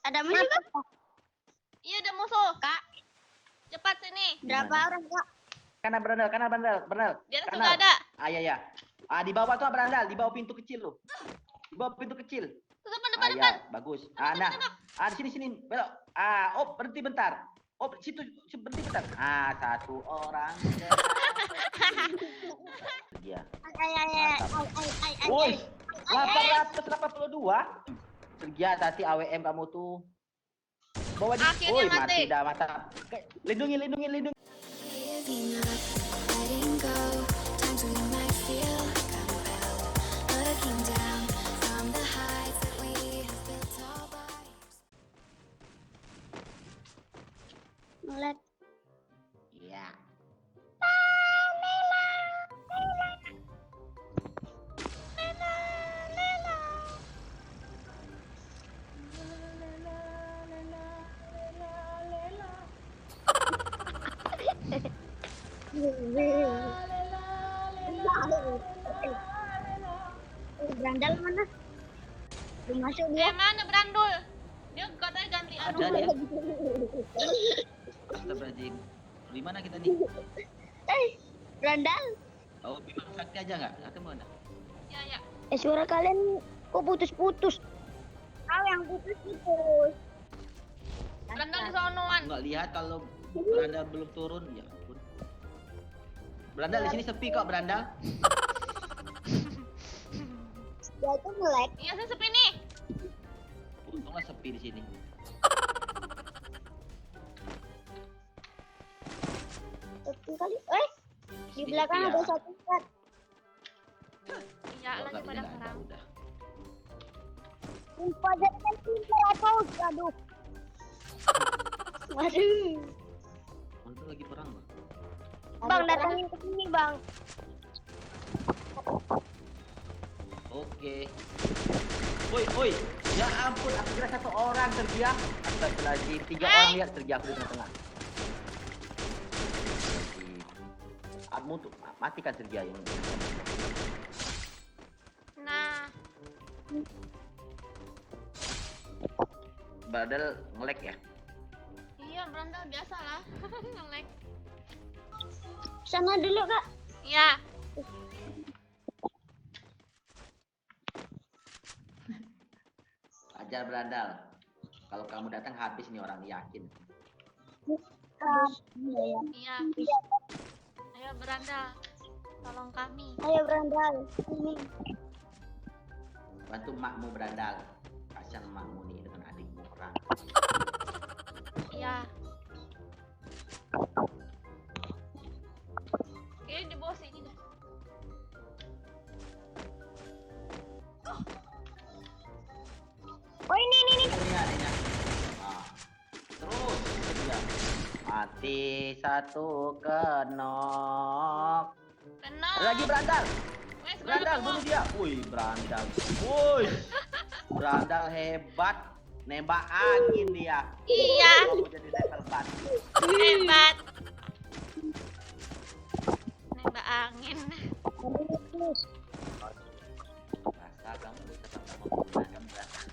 Ada musuh kak? Iya ada musuh. Kak, Cepat sini. berapa orang kak? Kanan berandal. Di atas Kanan. juga ada. Ah ya. Di bawah tuh berandal, di bawah pintu kecil lo. Di bawah pintu kecil. Tuh, depan. Ya, bagus. Di sini belok. Berhenti bentar. Situ berhenti bentar. Satu orang. Dia. Woi, 882. Sergia tadi AWM kamu tuh. Bawa di. Akhirnya Woi, mati. mati dah mata. Lindungi. Giving up, letting go. Times we might feel like unwell. Looking down from the heights that we have built all by. Ngeliat. Iya. Berandal mana? Belum masuk dia. Mana berandul? Dia katanya ganti Ada anu. dia. Astagfirullahaladzim. Di mana kita nih? Berandal. Oh, Bima Sakti aja nggak? Atau mana? Ya. Suara kalian kok putus-putus? Kau yang putus-putus. Berandal di sonoan. Nggak lihat kalau berandal belum turun. Ya ampun. Berandal di sini sepi kok berandal. Dia itu melek. Iya saya sepi nih. Untunglah sepi di sini. Satu kali. Di belakang Iya. ada satu kan. Iya Oh, lagi tapi pada nggak ada, serang. udah. Sumpah jadi kan pintar apa? Aduh. Waduh. Untung lagi perang loh. Bang datangin ke sini bang. Oke. Woi. Ya ampun, aku kira satu orang Sergia. Astagfirullahaladzim, 3 orang lihat Sergia aku di tengah-tengah. Kamu tuh matikan Sergia yang. Nah, Badal ngelek ya. iya berandal biasa lah. Nge-lag. Sana dulu kak. Iya. Ajar berandal. Kalau kamu datang habis nih orang, yakin. Iya. Ayo berandal. Tolong kami. Ayo berandal. Ini. Bantu makmu berandal. Kasihan makmu nih dengan adikmu perang. Iya. Ini di bawah sini dah. Oh ini. Ini adiknya. Terus Sergia. Mati satu kenok. Kena. Ada lagi berandal. Wes, Berandal bunuh dia. Wih, berandal. Wih. Berandal hebat. Nembak angin dia. Iya. Kamu jadi level 4. Hebat. Nembak angin. Rasa kamu tetap mau menggunakan berandal.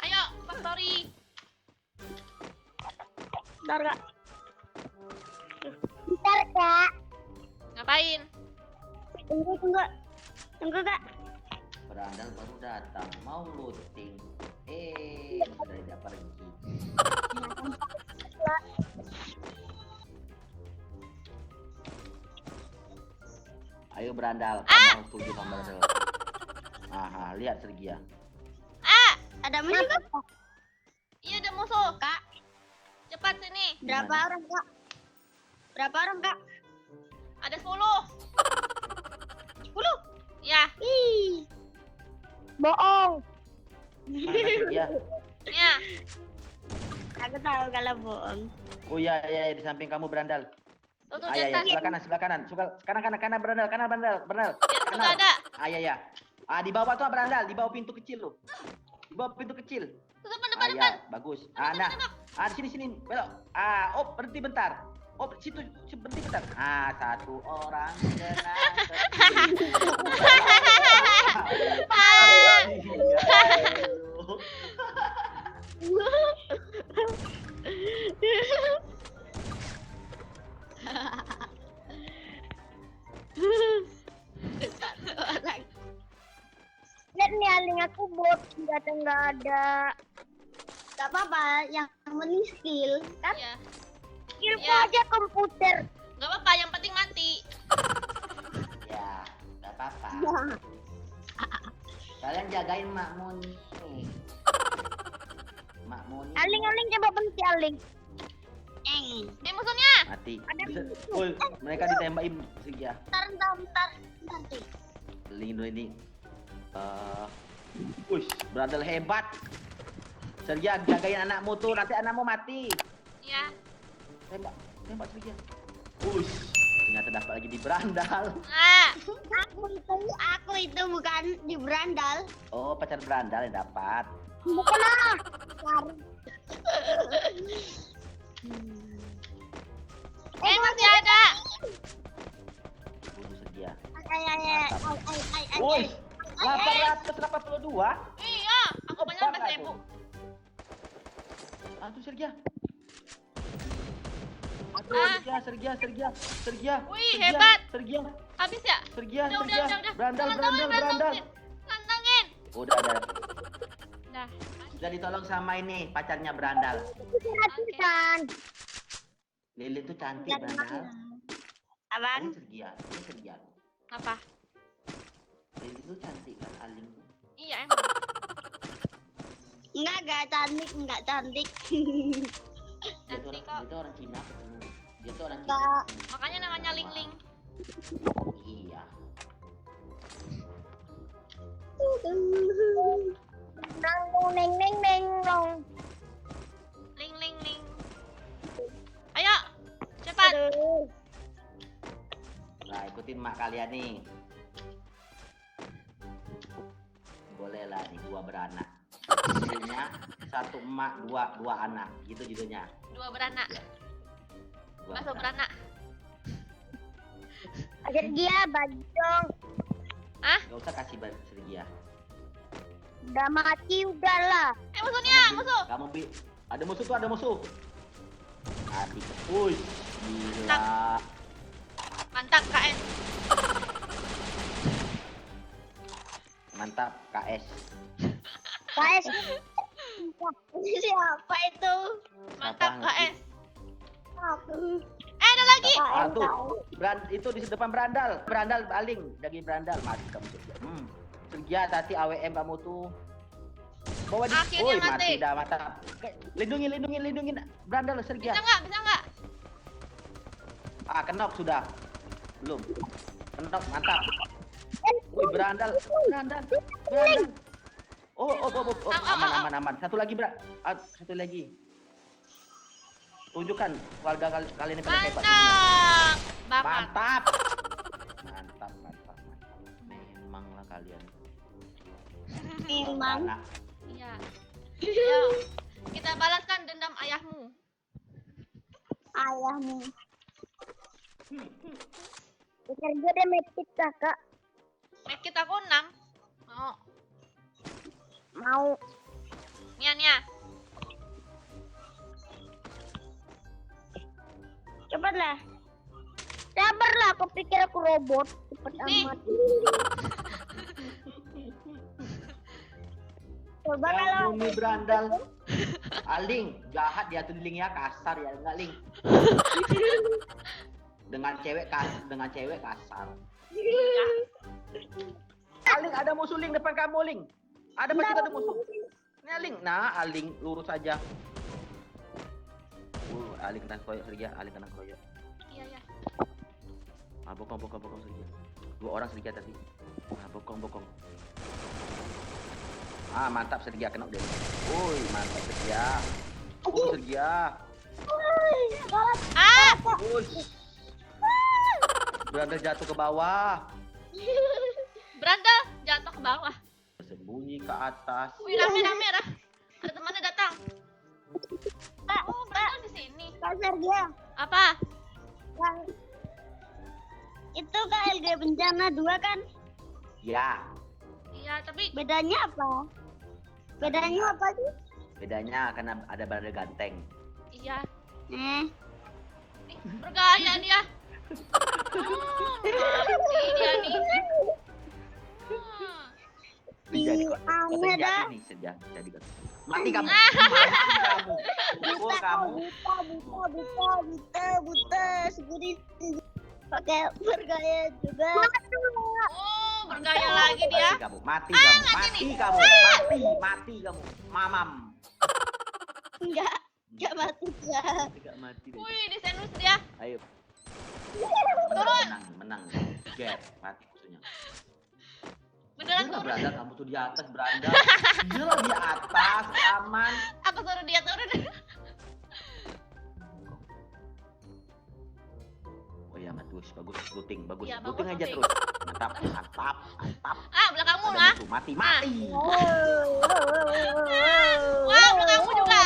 Ayo, factory. Bentar kak. Bentar kak. Ngapain? Tunggu kak. Berandal baru datang, mau looting. Sudah dia pergi. Ayo berandal, kamu setuju sama berandal. Lihat Sergia. Ada musuh kak? Iya ada musuh. Kak. Cepat sini. Berapa Gimana? orang kak? Berapa orang kak? Ada 10. 10. Ya. Ih. Bohong. Mana Sergia? Ya. Aku tahu kalau bohong. Oh iya, di samping kamu berandal. Tuh di Iya, atas. sebelah kanan. Kanan berandal. Di atas juga Kanan. ada. Iya. Di bawah tuh berandal, di bawah pintu kecil loh. Di bawah pintu kecil. Tuh depan. Bagus. Tembak. Di sini belok. Berhenti bentar. Situ berhenti bentar. Satu orang kena. Aling, aku bot, nggak ada. Gak apa-apa, yang penting skill kan? Iya. Skillku Iya. aja komputer. Gak apa-apa, yang penting mati. Ya, nggak apa-apa. Kalian jagain makmu nih. Makmu nih. Aling coba benci Aling. Di musuhnya. Mati. Ada musuh. Woi, mereka ditembakin Sergia. Bentar. Lindung dulu ini. Wih, berandal hebat. Sergia, jagain anakmu tuh, nanti anakmu mati. Iya. Tembak Sergia. Wih, ternyata dapat lagi di berandal. Ah. Aku itu bukan di berandal. Oh, pacar berandal yang dapat. Bukan lah. Masih ada. Bunuh Sergia. Ay. Wih, 882. Iya, aku banyak Hebat 1000. Aduh Sergia. Ah. Sergia. Wih, hebat. Sergia. Habis ya? Udah. Berandal. Lantangin. Udah. Dah. Sudah ditolong sama ini pacarnya berandal. Kan. Lilin tuh cantik berandal. Abang, Ini Sergia. Apa? Lilin tuh cantik kan Aling tuh. Iya emang. enggak cantik. Cantik kok. Dia tuh orang Cina ketemu. Dia tuh orang Enggak. Cina. Makanya namanya Ling Ling. Iya. Neng dong. Ling Ling Ling. Ayo, cepat. Nah, ikutin mak kalian nih. Boleh lah nih, 2 beranak. Judulnya 1 emak, 2 anak. Gitu judulnya. 2 beranak. Ya. 2 Bakso beranak. Ajar dia baju dong. Gak usah kasih Sergia. Udah mati udahlah. Musuhnya, musuh. Ada musuh. Mati. Wih, gila. Mantap KS. Mantap, KS. Guys. Siapa itu? Mantap Siapa KS. Aku. Ada lagi. Tuh. Itu di depan berandal. Berandal Aling, daging berandal. Mati kamu Sergia. Sergia tadi AWM kamu tuh. Bawa di. Akhirnya Woi, mati. dah mantap. Lindungin berandal Sergia. Bisa nggak? Kenok sudah. Belum. Kenok mantap. Woi, berandal. Oh, aman. Satu lagi, satu lagi. Tunjukkan keluarga kalian ini paling hebat. Mantap. Mantap. Memanglah kalian. Memang. Anak. Iya. Ayo, kita balaskan dendam ayahmu. Ayahmu. Ajar dia ada medkit kakak. Medkit aku 6. Mau. Nia. Cepatlah. Sabarlah, aku pikir aku robot. Cepet Nih. amat. Coba Yang kalau bumi berandal. Aling, jahat dia tuh Ling ya, kasar ya enggak Ling. Dengan cewek kasar. Aling ada musuh Ling depan kamu Ling. Ada pasti ada musuh. Ini Aling. Nah, Aling lurus saja. Aling kena koyok Sergia, Aling kena koyok. Iya. Bokong Sergia. 2 orang Sergia tadi. Bokong. Mantap Sergia kena dia. Woi, mantap Sergia. Sergia. Woi. Berandal jatuh ke bawah. Berandal jatuh ke bawah. Sembunyi ke atas. Wih, rame. Ada temannya datang. Oh, berandal di sini. kasar dia. Apa? Itu KLG bencana 2 kan? Ya, Iya, tapi Bedanya apa? Bedanya apa sih? bedanya karena ada berandal ganteng. iya. Eh, Ih, bergaya dia. Mati dia nih. Sergia jadi kau aneh jadi dah. nih jadi kau. Mati kamu. Mati kamu. Ukur kamu. Buta, segini pakai bergaya juga. Oh, bergaya lagi dia. Mati kamu. Mati kamu. Mamam. Enggak mati ya. Tidak mati deh. Wih, di sandwich dia. Ayo. Turun. Menang. Get, mati musuhnya. Beneran Gila, turun. berandal kamu tuh di atas berandal. Gila di atas aman. Aku suruh dia turun. Oh iya, bagus. Looting, bagus. Iya, bagus, Looting aja looting. terus. Mantap. Ah, belakangmu Ada lah. musuh, mati. Wah, belakangmu juga.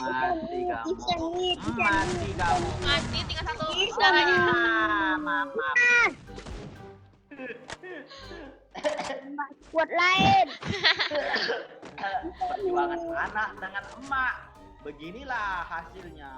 Mati kamu. Bisa nih. Mati kamu. Mati tinggal satu darahnya. Mamam. Buat lain. Perjuangan anak dengan emak. Beginilah hasilnya.